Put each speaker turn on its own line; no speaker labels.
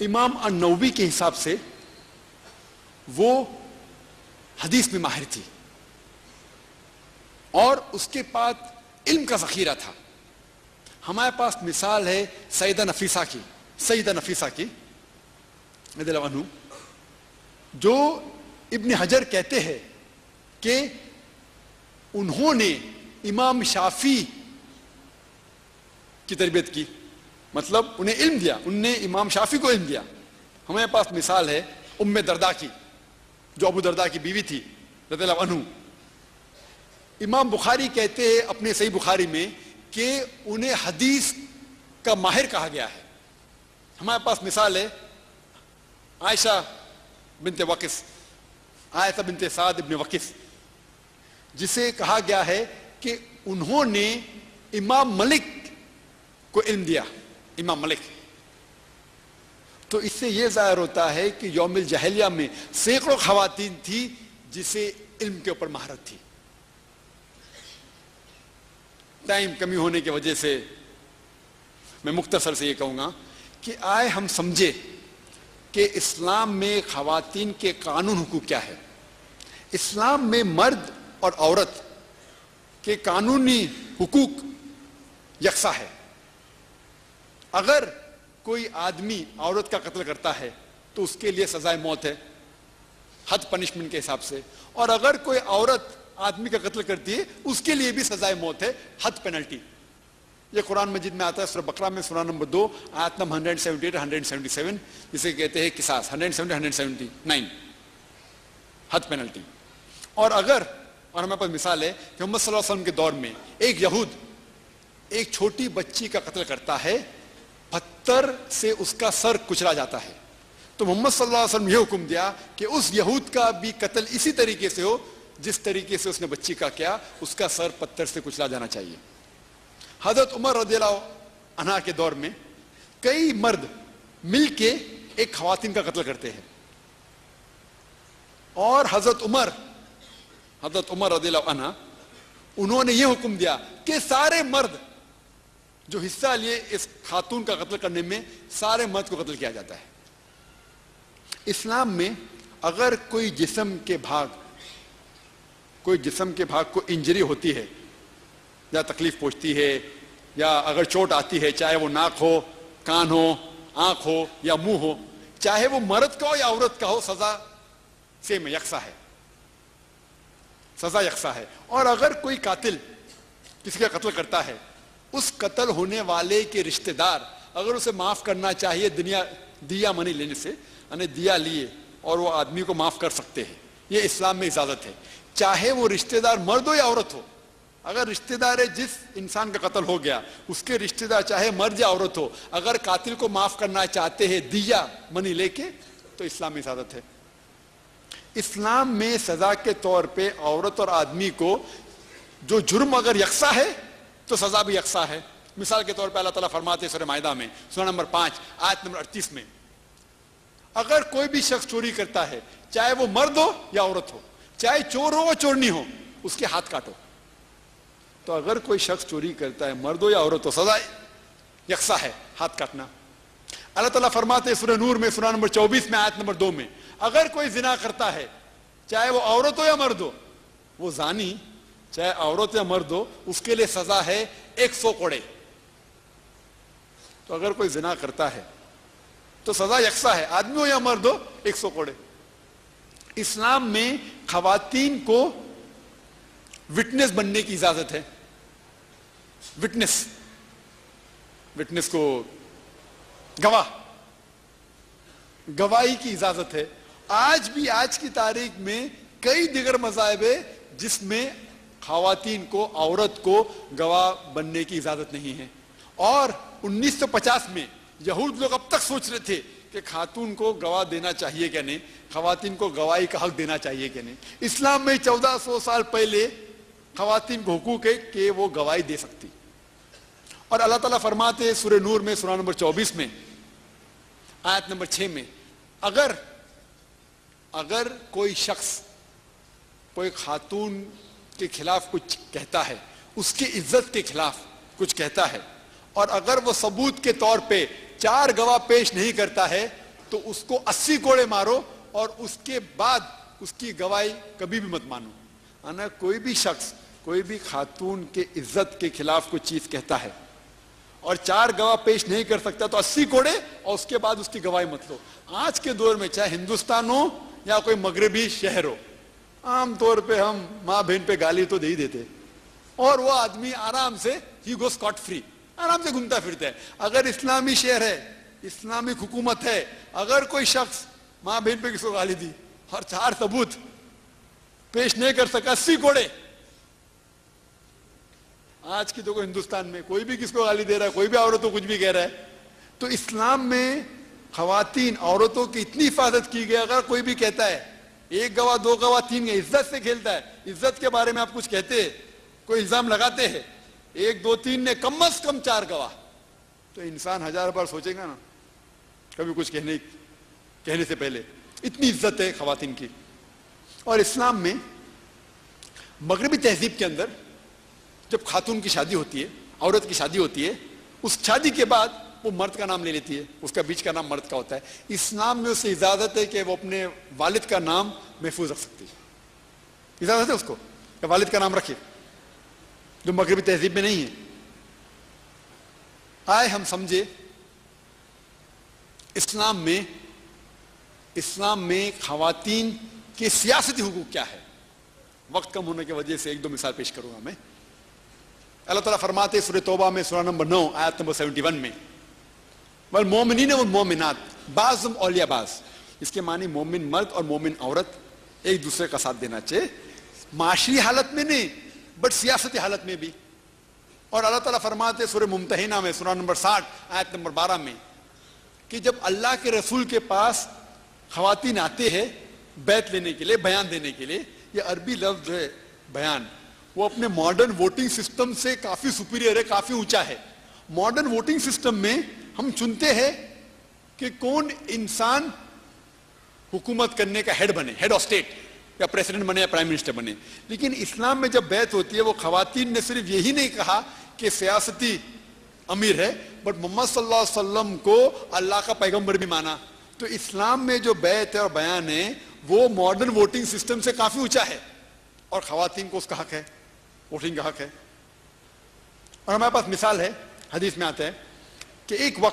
امام النووی کے حساب سے وہ حدیث میں ماہر تھی اور اس کے پاس علم کا ذخیرہ تھا. ہمارے پاس مثال ہے سیدہ نفیسہ کی رضی اللہ عنہ، جو ابن حجر کہتے ہیں کہ انہوں نے امام شافعی کی تربیت کی، مطلب انہیں علم دیا، انہوں نے امام شافعی کو علم دیا. ہمارے پاس مثال ہے ام درداء کی، جو ابو درداء کی بیوی تھی رضی اللہ عنہ. امام بخاری کہتے ہیں اپنے صحیح بخاری میں کہ انہیں حدیث کا ماہر کہا گیا ہے. ہمارے پاس مثال ہے عائشہ بنت وقص، عائشہ بنت سعد ابن وقص، جسے کہا گیا ہے کہ انہوں نے امام ملک کو علم دیا. امام ملک. تو اس سے یہ ظاہر ہوتا ہے کہ یوم الجاہلیہ میں سینکڑوں خواتین تھی جسے علم کے اوپر مہارت تھی. ٹائم کمی ہونے کی وجہ سے میں مختصر سے یہ کہوں گا کہ آئے ہم سمجھے کہ اسلام میں خواتین کے قانون حقوق کیا ہے. اسلام میں مرد اور عورت کے قانونی حقوق یکساں ہے. اگر کوئی آدمی عورت کا قتل کرتا ہے تو اس کے لیے سزائے موت ہے حد پنشمنٹ کے حساب سے، اور اگر کوئی عورت آدمی کا قتل کرتی ہے اس کے لیے بھی سزائے موت ہے حد پینلٹی. یہ قرآن مجید میں آتا ہے سورہ بقرہ میں سورہ نمبر 2 آیت نمبر 178 177، جسے کہتے ہیں قصاص. 179 حد پینلٹی. اور ہمارے پاس مثال ہے کہ محمد صلی اللہ علیہ وسلم کے دور میں ایک یہود ایک چھوٹی بچی کا قتل کرتا ہے، پتھر سے اس کا سر کچلا جاتا ہے. تو محمد صلی اللہ علیہ وسلم یہ حکم دیا کہ اس یہود کا بھی قتل اسی طریقے سے ہو جس طریقے سے اس نے بچی کا کیا، اس کا سر پتھر سے کچلا جانا چاہیے. حضرت عمر رضی اللہ عنہ کے دور میں کئی مرد مل کے ایک خواتین کا قتل کرتے ہیں، اور حضرت عمر رضی اللہ عنہ انہوں نے یہ حکم دیا کہ سارے مرد جو حصہ لیے اس خاتون کا قتل کرنے میں، سارے مرد کو قتل کیا جاتا ہے. اسلام میں اگر کوئی جسم کے بھاگ کو انجری ہوتی ہے یا تکلیف پہنچتی ہے یا اگر چوٹ آتی ہے، چاہے وہ ناک ہو، کان ہو، آنکھ ہو یا منہ ہو، چاہے وہ مرد کا ہو یا عورت کا ہو، سزا سیم یکساں ہے. سزا یکساں ہے. اور اگر کوئی قاتل کسی کا قتل کرتا ہے، اس قتل ہونے والے کے رشتہ دار اگر اسے معاف کرنا چاہیے دیا منی لینے سے، یعنی دیا لیے، اور وہ آدمی کو معاف کر سکتے ہیں. یہ اسلام میں اجازت ہے، چاہے وہ رشتہ دار مرد ہو یا عورت ہو. اگر رشتہ دار ہے جس انسان کا قتل ہو گیا، اس کے رشتہ دار چاہے مرد یا عورت ہو، اگر قاتل کو معاف کرنا چاہتے ہیں دیا منی لے کے، تو اسلام میں اجازت ہے. اسلام میں سزا کے طور پہ عورت اور آدمی کو جو جرم اگر یکساں ہے تو سزا بھی یکساں ہے. مثال کے طور پہ اللہ تعالیٰ فرماتے ہیں سورہ مائدہ میں سورہ نمبر 5 آیت نمبر 38 میں، اگر کوئی بھی شخص چوری کرتا ہے، چاہے وہ مرد ہو یا عورت ہو، چاہے چور ہو یا چورنی ہو، اس کے ہاتھ کاٹو. تو اگر کوئی شخص چوری کرتا ہے، مرد ہو یا عورت ہو، سزا یکساں ہے، ہاتھ کاٹنا. اللہ تعالیٰ فرماتے ہیں سورہ نور میں سورہ نمبر 24 میں آیت نمبر 2 میں، اگر کوئی زنا کرتا ہے، چاہے وہ عورت ہو یا مرد ہو، وہ زانی چاہے عورت یا مرد ہو، اس کے لیے سزا ہے 100 کوڑے. تو اگر کوئی زنا کرتا ہے تو سزا یکساں ہے، آدمی ہو یا مرد ہو، 100 کوڑے. اسلام میں خواتین کو وٹنس بننے کی اجازت ہے. وٹنس کو گواہی کی اجازت ہے. آج کی تاریخ میں کئی دیگر مذاہب ہیں جس میں خواتین کو، عورت کو گواہ بننے کی اجازت نہیں ہے. اور 1950 میں یہود لوگ اب تک سوچ رہے تھے کہ خاتون کو گواہ دینا چاہیے کہ نہیں، خواتین کو گواہی کا حق دینا چاہیے کہ نہیں. اسلام میں 1400 سال پہلے خواتین کو حقوق ہے کہ وہ گواہی دے سکتی. اور اللہ تعالیٰ فرماتے ہیں سورہ نور میں سورہ نمبر 24 میں آیت نمبر 6 میں، اگر کوئی شخص کوئی خاتون کے خلاف کچھ کہتا ہے، اس کی عزت کے خلاف کچھ کہتا ہے، اور اگر وہ ثبوت کے طور پہ 4 گواہ پیش نہیں کرتا ہے، تو اس کو 80 کوڑے مارو اور اس کے بعد اس کی گواہی کبھی بھی مت مانو. کوئی بھی شخص کوئی بھی خاتون کے عزت کے خلاف کوئی چیز کہتا ہے اور 4 گواہ پیش نہیں کر سکتا تو 80 کوڑے اور اس کے بعد اس کی گواہی مت لو. آج کے دور میں چاہے ہندوستان ہو یا کوئی مغربی شہر ہو, عام طور پہ ہم ماں بہن پہ گالی تو دے ہی دیتے اور وہ آدمی آرام سے ہی گو اسکاٹ فری, آرام سے گھومتا پھرتا ہے. اگر اسلامی شہر ہے, اسلامی حکومت ہے, اگر کوئی شخص ماں بہن پہ کس کو گالی دی اور 4 ثبوت پیش نہیں کر سکا, 80 کوڑے. آج کی تو ہندوستان میں کوئی بھی کس کو گالی دے رہا ہے, کوئی بھی عورت کو کچھ بھی کہہ رہا ہے. تو اسلام میں خواتین عورتوں کی اتنی حفاظت کی گئی. اگر کوئی بھی کہتا ہے 1 گواہ 2 گواہ 3 گواہ, عزت سے کھیلتا ہے, عزت کے بارے میں آپ کچھ کہتے کوئی الزام لگاتے ہیں, 1 2 3 نے کم از کم 4 گواہ, تو انسان 1000 بار سوچے گا نا کبھی کچھ کہنے سے پہلے. اتنی عزت ہے خواتین کی. اور اسلام میں مغربی تہذیب کے اندر جب خاتون کی شادی ہوتی ہے, عورت کی شادی ہوتی ہے, اس شادی کے بعد وہ مرد کا نام لے لیتی ہے, اس کا بیچ کا نام مرد کا ہوتا ہے. اسلام میں اسے اجازت ہے کہ وہ اپنے والد کا نام محفوظ رکھ سکتی ہے, اجازت ہے اس کو کہ والد کا نام رکھے, جو مغربی تہذیب میں نہیں ہے. آئے ہم سمجھے اسلام میں خواتین کے سیاسی حقوق کیا ہے. وقت کم ہونے کی وجہ سے 1 2 مثال پیش کروں گا میں. اللہ تعالیٰ فرماتے سورہ توبہ میں سورہ نمبر 9 آیت نمبر 71 میں, والمومنین والمومنات بعضهم اولیاء بعض. اس کے معنی مومن مرد اور مومن عورت ایک دوسرے کا ساتھ دینا چاہیے, معاشری حالت میں نہیں بٹ سیاستی حالت میں بھی. اور اللہ تعالیٰ فرماتے سورہ ممتحنہ میں سورہ نمبر 60 آیت نمبر 12 میں کہ جب اللہ کے رسول کے پاس خواتین آتے ہیں بیعت لینے کے لیے, بیان دینے کے لیے, یہ عربی لفظ ہے بیان, وہ اپنے ماڈرن ووٹنگ سسٹم سے کافی سپیریئر ہے, کافی اونچا ہے. ماڈرن ووٹنگ سسٹم میں ہم چنتے ہیں کہ کون انسان حکومت کرنے کا ہیڈ بنے, ہیڈ آف اسٹیٹ, یا پریزیڈنٹ بنے یا پرائم منسٹر بنے. لیکن اسلام میں جب بیعت ہوتی ہے وہ خواتین نے صرف یہی نہیں کہا کہ سیاستی امیر ہے, بٹ محمد صلی اللہ علیہ وسلم کو اللہ کا پیغمبر بھی مانا. تو اسلام میں جو بیعت ہے اور بیان ہے وہ ماڈرن ووٹنگ سسٹم سے کافی اونچا ہے, اور خواتین کو اس کا حق ہے, ووٹنگ کا حق ہے. اور ہمارے پاس مثال ہے, حدیث میں آتا ہے کہ ایک وقت